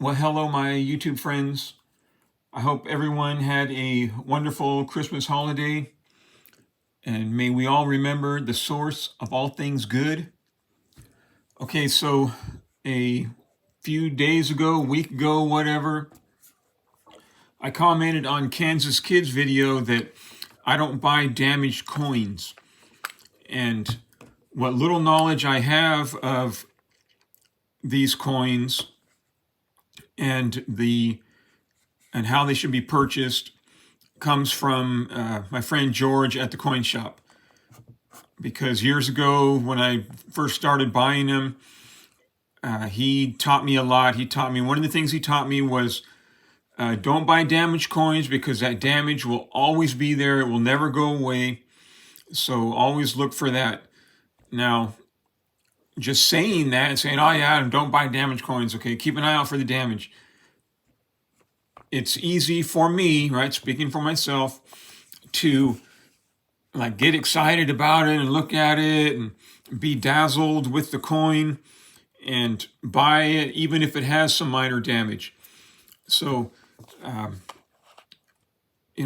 Well, hello, my YouTube friends. I hope everyone had a wonderful Christmas holiday, and may we all remember the source of all things good. Okay, so a few days ago, a week ago, whatever, I commented on Kansas Kids video that I don't buy damaged coins. And what little knowledge I have of these coins and how they should be purchased comes from my friend George at the coin shop. Because years ago, when I first started buying them, he taught me a lot. One of the things he taught me was don't buy damaged coins because that damage will always be there. It will never go away. So always look for that. Now, just saying that and saying, oh yeah, don't buy damaged coins. Okay, keep an eye out for the damage. It's easy for me, right? Speaking for myself, to like get excited about it and look at it and be dazzled with the coin and buy it even if it has some minor damage. So,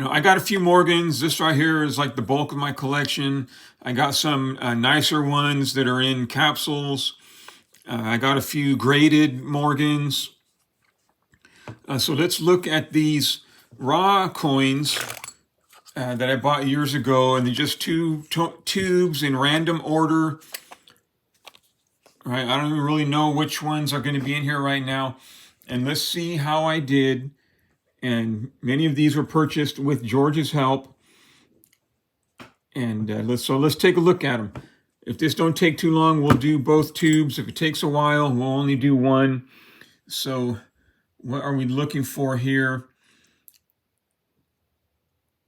I got a few Morgans. This right here is like the bulk of my collection. I got some nicer ones that are in capsules. I got a few graded Morgans. So let's look at these raw coins that I bought years ago, and they're just two tubes in random order. Right, I don't even really know which ones are going to be in here right now. And let's see how I did. And many of these were purchased with George's help. And let's take a look at them. If this don't take too long, we'll do both tubes. If it takes a while, we'll only do one. So what are we looking for here?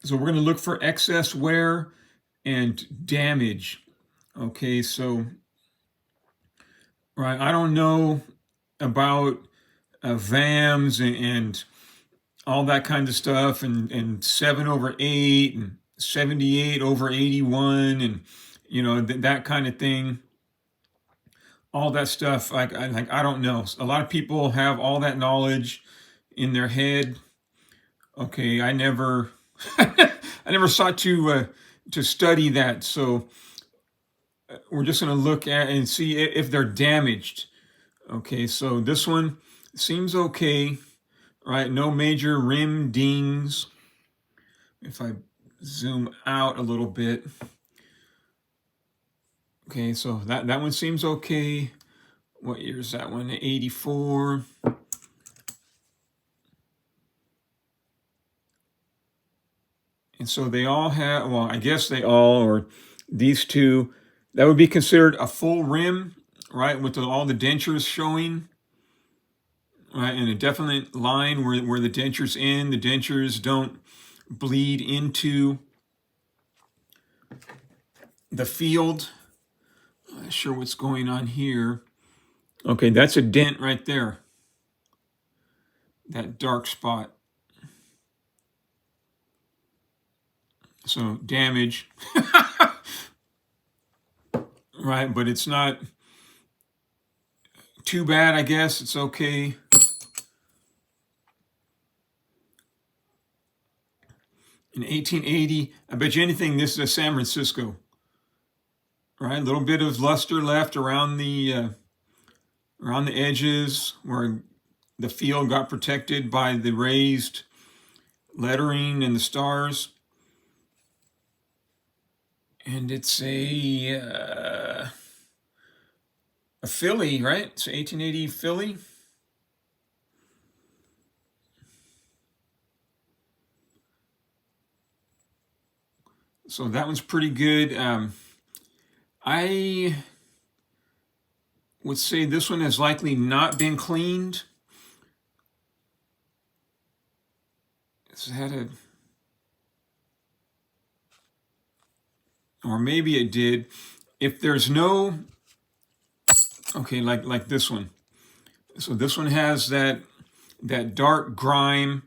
So we're going to look for excess wear and damage. Okay, so right, I don't know about VAMs and all that kind of stuff, and 7/8 and 78/81, and that kind of thing. All that stuff, I don't know. A lot of people have all that knowledge in their head. Okay, I never, I never sought to study that. So we're just going to look at and see if they're damaged. Okay, so this one seems okay, right? No major rim dings. If I zoom out a little bit. Okay, so that one seems okay. What year is that one? 84. And so they all have, well, I guess they all, or these two, that would be considered a full rim, right? With all the dentures showing, right? And a definite line where the dentures end. The dentures don't bleed into the field. Not sure what's going on here. Okay, that's a dent right there. That dark spot. So damage. Right, but it's not too bad, I guess. It's okay. In 1880, I bet you anything this is a San Francisco. Right, a little bit of luster left around the edges where the field got protected by the raised lettering and the stars. And it's a Philly, right? It's 1880 Philly. So that one's pretty good. I would say this one has likely not been cleaned. It's had or maybe it did. If there's no, okay, like this one. So this one has that dark grime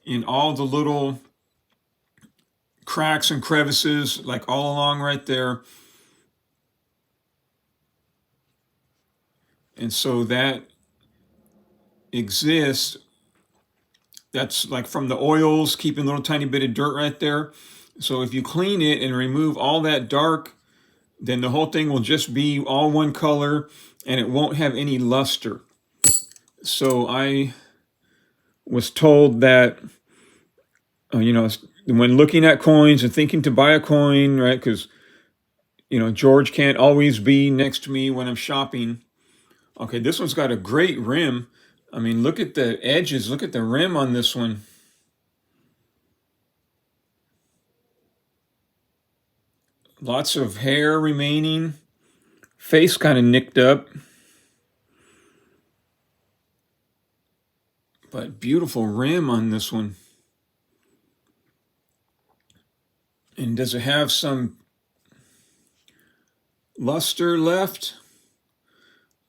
in all the little cracks and crevices, like all along right there. And so that exists that's like from the oils, keeping a little tiny bit of dirt right there. So if you clean it and remove all that dark, then the whole thing will just be all one color and it won't have any luster. So I was told that, when looking at coins and thinking to buy a coin, right? Because, George can't always be next to me when I'm shopping. Okay, this one's got a great rim. I mean, look at the edges. Look at the rim on this one. Lots of hair remaining. Face kind of nicked up. But beautiful rim on this one. And does it have some luster left?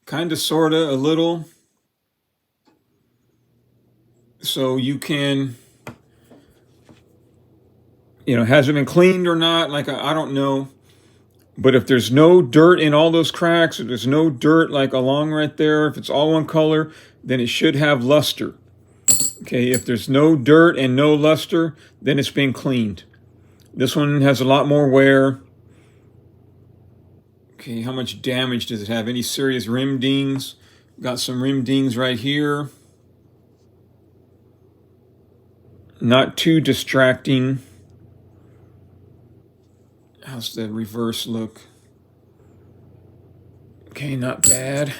Kind of, sort of, a little. So you can, has it been cleaned or not? Like, I don't know. But if there's no dirt in all those cracks, if there's no dirt like along right there, if it's all one color, then it should have luster. Okay, if there's no dirt and no luster, then it's been cleaned. This one has a lot more wear. Okay, how much damage does it have? Any serious rim dings? Got some rim dings right here. Not too distracting. How's the reverse look? Okay, not bad.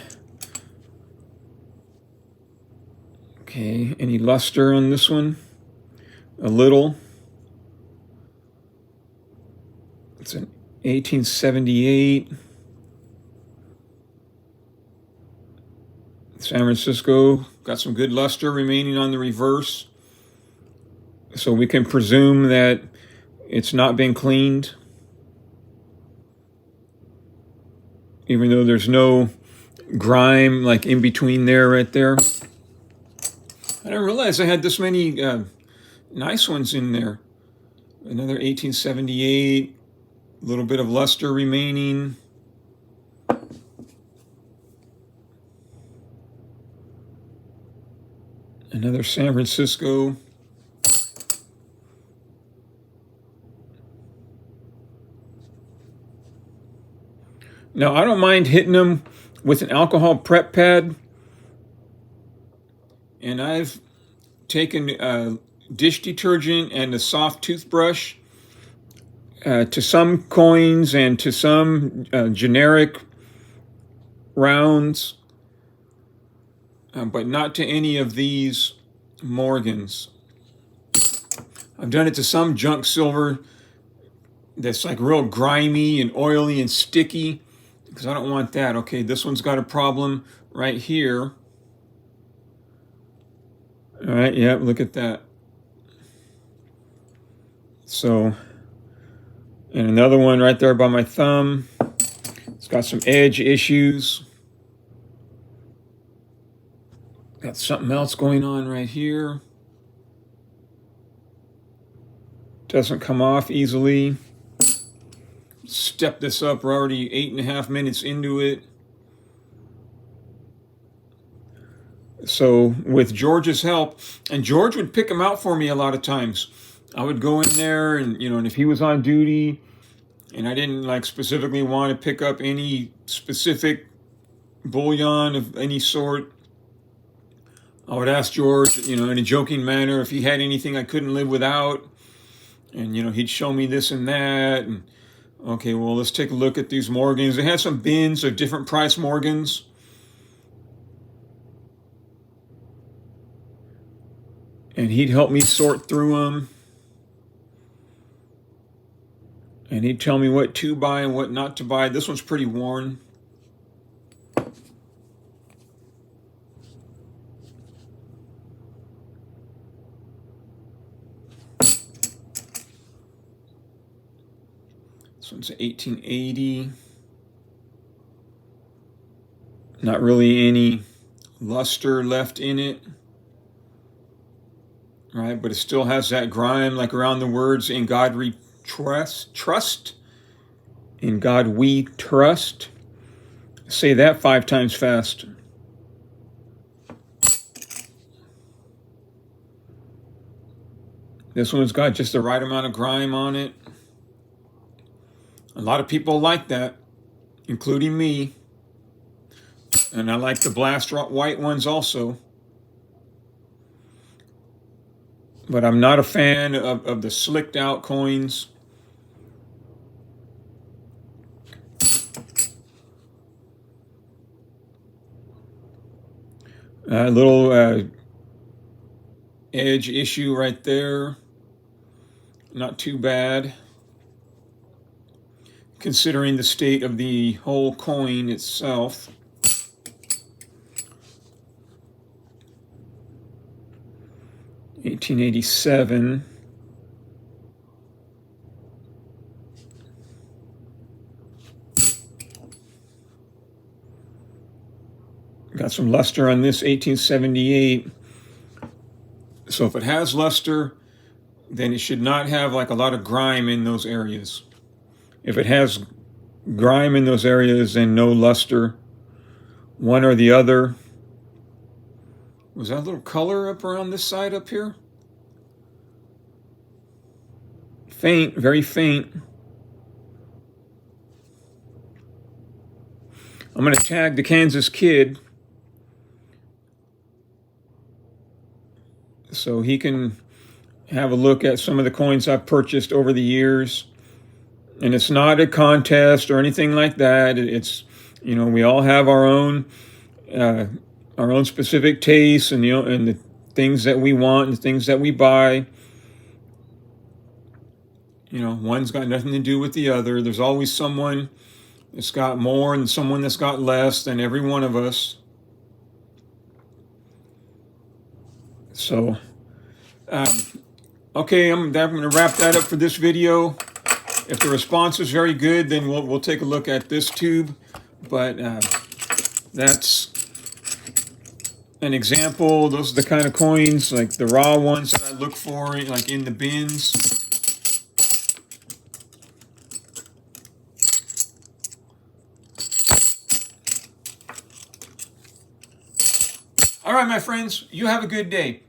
Okay, any luster on this one? A little. It's an 1878. San Francisco. Got some good luster remaining on the reverse. So we can presume that it's not been cleaned. Even though there's no grime like in between there, right there. I didn't realize I had this many nice ones in there. Another 1878, a little bit of luster remaining. Another San Francisco. Now, I don't mind hitting them with an alcohol prep pad. And I've taken dish detergent and a soft toothbrush to some coins and to some generic rounds, but not to any of these Morgans. I've done it to some junk silver that's like real grimy and oily and sticky, because I don't want that. Okay, this one's got a problem right here. All right, yeah, look at that. So, and another one right there by my thumb. It's got some edge issues. Got something else going on right here. Doesn't come off easily. Step this up. We're already 8.5 minutes into it. So with George's help, and George would pick them out for me a lot of times. I would go in there and, and if he was on duty and I didn't like specifically want to pick up any specific bullion of any sort, I would ask George, in a joking manner, if he had anything I couldn't live without. And, he'd show me this and that. And, okay, well, let's take a look at these Morgans. They had some bins of different price Morgans. And he'd help me sort through them. And he'd tell me what to buy and what not to buy. This one's pretty worn. This one's 1880. Not really any luster left in it. Right, but it still has that grime like around the words, "In God we trust. In God we trust." Say that 5 times fast. This one's got just the right amount of grime on it. A lot of people like that, including me. And I like the blast white ones also. But I'm not a fan of the slicked out coins. A little edge issue right there. Not too bad, considering the state of the whole coin itself. $1887. Got some luster on this, 1878. So if it has luster, then it should not have like a lot of grime in those areas. If it has grime in those areas, then no luster. One or the other. Was that a little color up around this side up here? Faint, very faint. I'm going to tag the Kansas Kid so he can have a look at some of the coins I've purchased over the years. And it's not a contest or anything like that. It's, you know, we all have our own specific tastes and the things that we want and the things that we buy. You know, one's got nothing to do with the other. There's always someone that's got more and someone that's got less than every one of us. So, okay, I'm going to wrap that up for this video. If the response is very good, then we'll take a look at this tube. But that's an example. Those are the kind of coins, like the raw ones that I look for, like in the bins. All right, my friends, you have a good day.